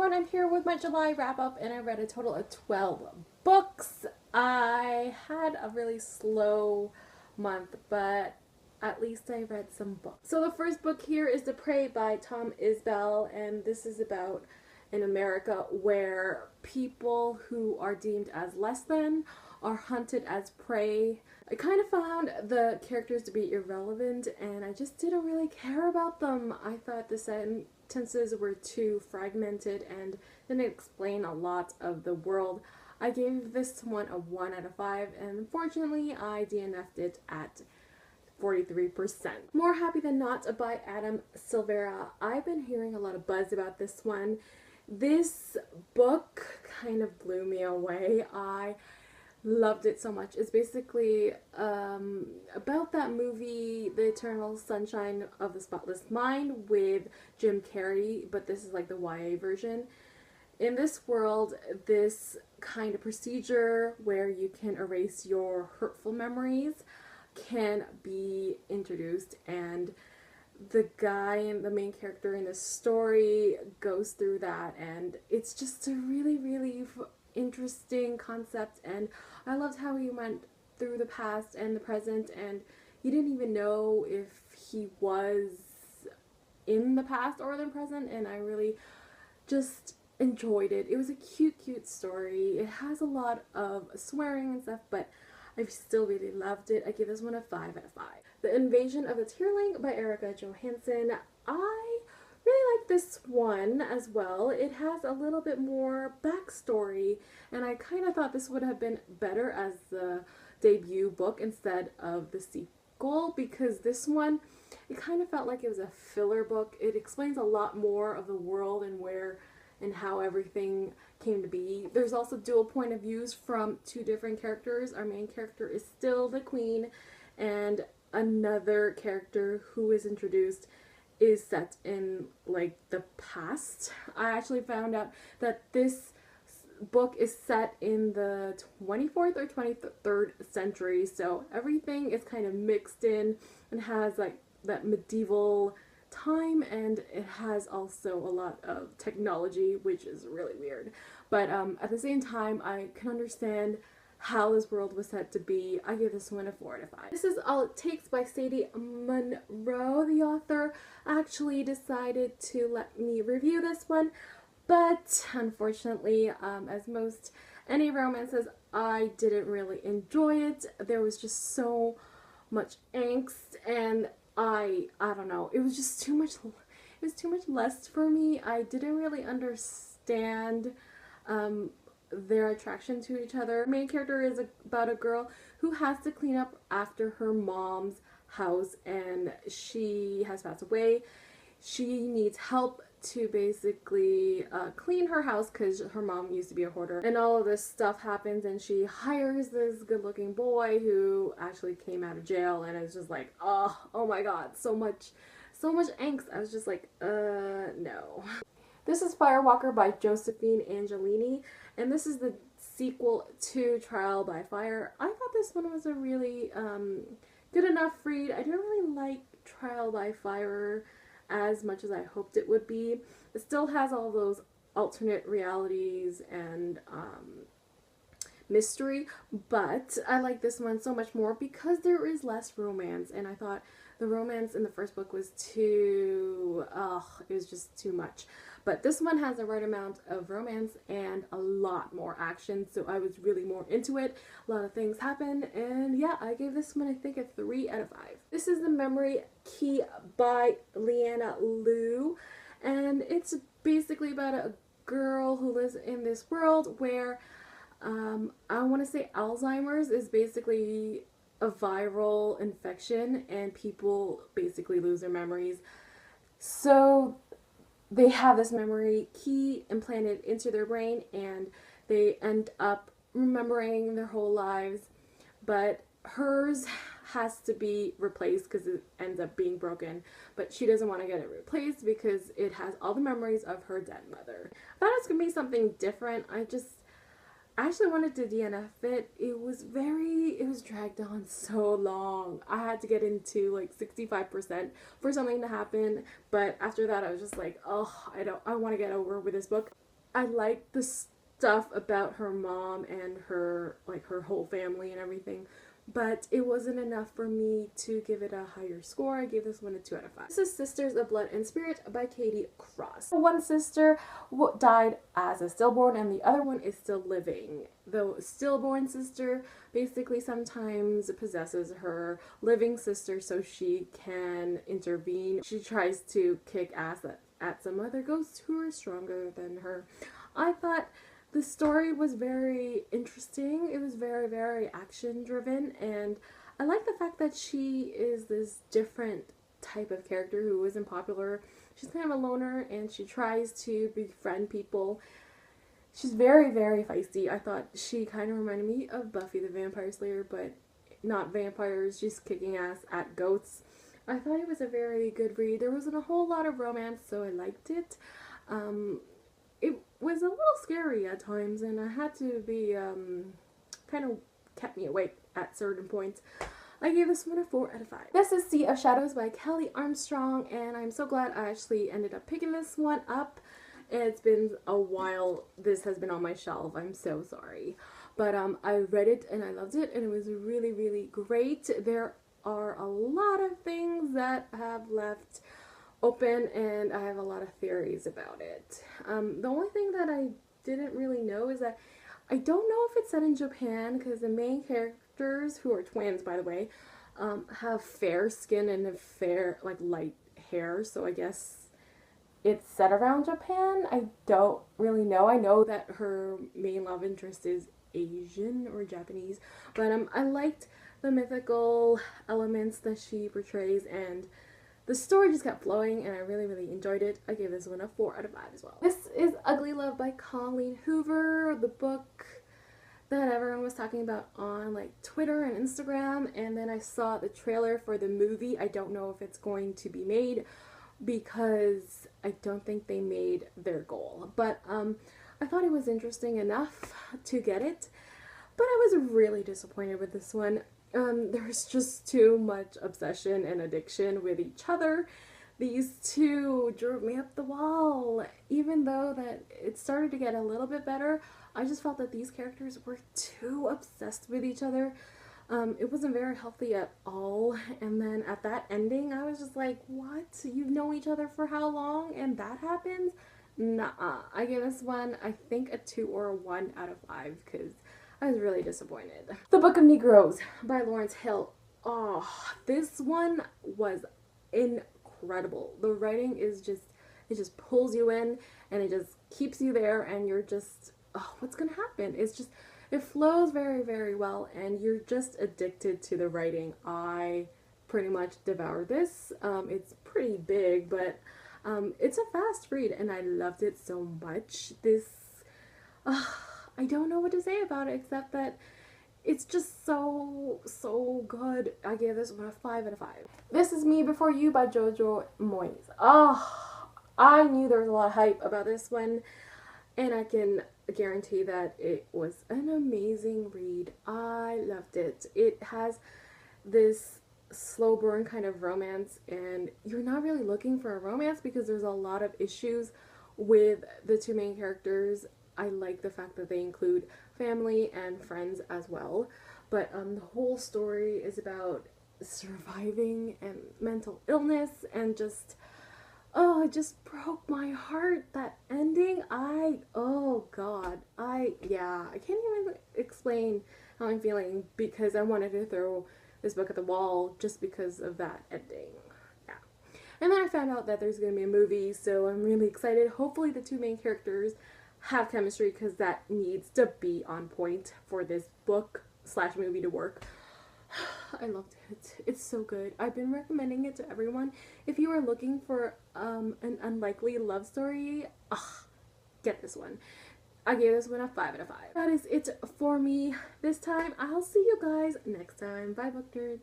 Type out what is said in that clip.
everyone, I'm here with my July wrap up and I read a total of 12 books. I had a really slow month, but at least I read some books. So the first book here is The Prey by Tom Isbell, and this is about in America where people who are deemed as less than are hunted as prey. I kind of found the characters to be irrelevant and I just didn't really care about them. I thought the sentences were too fragmented and didn't explain a lot of the world. I gave this one a 1 out of 5 and unfortunately I DNF'd it at 43%. More Happy Than Not by Adam Silvera. I've been hearing a lot of buzz about this one. This book kind of blew me away. I loved it so much. It's basically about that movie, The Eternal Sunshine of the Spotless Mind with Jim Carrey, but this is like the YA version. In this world, this kind of procedure where you can erase your hurtful memories can be introduced, and the guy, the main character in this story, goes through that, and it's just a really interesting concept, and I loved how he went through the past and the present, and you didn't even know if he was in the past or the present, and I really just enjoyed it. It was a cute story. It has a lot of swearing and stuff, but I still really loved it. I give this one a 5 out of 5. The Invasion of the Tierling by Erica Johansson. I really like this one as well. It has a little bit more backstory, and I kind of thought this would have been better as the debut book instead of the sequel, because this one, it kind of felt like it was a filler book. It explains a lot more of the world and where and how everything came to be. There's also dual point of views from two different characters. Our main character is still the queen, and another character who is introduced is set in like the past. I actually found out that this book is set in the 24th or 23rd century, so everything is kind of mixed in and has like that medieval time, and it has also a lot of technology, which is really weird, but at the same time I can understand how this world was set to be. I give this one a 4 out of 5. This is All It Takes by Sadie Monroe. The author actually decided to let me review this one, but unfortunately, as most any romances, I didn't really enjoy it. There was just so much angst, and I don't know, it was just too much, it was too much lust for me. I didn't really understand their attraction to each other. The main character is about a girl who has to clean up after her mom's house, and she has passed away. She needs help to basically clean her house because her mom used to be a hoarder, and all of this stuff happens, and she hires this good-looking boy who actually came out of jail, and it's just like, oh my god, so much angst. I was just like, no. This is Firewalker by Josephine Angelini, and this is the sequel to Trial by Fire. I thought this one was a really good enough read. I didn't really like Trial by Fire as much as I hoped it would be. It still has all those alternate realities and mystery, but I like this one so much more because there is less romance, and I thought the romance in the first book was too, it was just too much. But this one has the right amount of romance and a lot more action, so I was really more into it. A lot of things happen, and yeah, I gave this one, I think, a 3 out of 5. This is The Memory Key by Liana Lou, and it's basically about a girl who lives in this world where, I want to say Alzheimer's is basically a viral infection, and people basically lose their memories. So they have this memory key implanted into their brain, and they end up remembering their whole lives, but hers has to be replaced because it ends up being broken, but she doesn't want to get it replaced because it has all the memories of her dead mother. I thought it was going to be something different. I actually wanted to DNF it. It was dragged on so long. I had to get into like 65% for something to happen, but after that I was just like, oh, I want to get over with this book. I liked the stuff about her mom and her, like, her whole family and everything, but it wasn't enough for me to give it a higher score. I gave this one a 2 out of 5. This is Sisters of Blood and Spirit by Katie Cross. One sister died as a stillborn and the other one is still living. The stillborn sister basically sometimes possesses her living sister so she can intervene. She tries to kick ass at some other ghosts who are stronger than her. I thought the story was very interesting. It was very, very action driven, and I like the fact that she is this different type of character who isn't popular. She's kind of a loner and she tries to befriend people. She's very, very feisty. I thought she kind of reminded me of Buffy the Vampire Slayer, but not vampires, just kicking ass at ghosts. I thought it was a very good read. There wasn't a whole lot of romance, so I liked it. It was a little scary at times, and I had to be, kind of kept me awake at certain points. I gave this one a 4 out of 5. This is Sea of Shadows by Kelly Armstrong, and I'm so glad I actually ended up picking this one up. It's been a while. This has been on my shelf. I'm so sorry. But I read it and I loved it, and it was really, really great. There are a lot of things that have left open, and I have a lot of theories about it. The only thing that I didn't really know is that I don't know if it's set in Japan, because the main characters, who are twins by the way, have fair skin and have fair, like, light hair, so I guess it's set around Japan. I don't really know. I know that her main love interest is Asian or Japanese, but I liked the mythical elements that she portrays, and the story just kept flowing, and I really, really enjoyed it. I gave this one a 4 out of 5 as well. This is Ugly Love by Colleen Hoover, the book that everyone was talking about on, like, Twitter and Instagram, and then I saw the trailer for the movie. I don't know if it's going to be made because I don't think they made their goal, but I thought it was interesting enough to get it, but I was really disappointed with this one. There's just too much obsession and addiction with each other. These two drove me up the wall. Even though that it started to get a little bit better, I just felt that these characters were too obsessed with each other. It wasn't very healthy at all. And then at that ending, I was just like, what? You've known each other for how long and that happens? Nuh-uh. I give this one, I think, a 2 or a 1 out of 5 because I was really disappointed. The Book of Negroes by Lawrence Hill. Oh, this one was incredible. The writing is just, it just pulls you in and it just keeps you there, and you're just, oh, what's gonna happen? It's just, it flows very, very well, and you're just addicted to the writing. I pretty much devoured this. It's pretty big, but it's a fast read, and I loved it so much. This, I don't know what to say about it except that it's just so good. I gave this one a 5 out of 5. This is Me Before You by Jojo Moyes. Oh, I knew there was a lot of hype about this one, and I can guarantee that it was an amazing read. I loved it. It has this slow burn kind of romance, and you're not really looking for a romance because there's a lot of issues with the two main characters. I like the fact that they include family and friends as well, but the whole story is about surviving and mental illness, and just, oh, it just broke my heart, that ending. Oh god, yeah, I can't even explain how I'm feeling because I wanted to throw this book at the wall just because of that ending. Yeah. And then I found out that there's going to be a movie, so I'm really excited. Hopefully the two main characters have chemistry, because that needs to be on point for this book / movie to work. I loved it. It's so good. I've been recommending it to everyone. If you are looking for an unlikely love story, get this one. I gave this one a 5 out of 5. That is it for me this time. I'll see you guys next time. Bye, book nerds.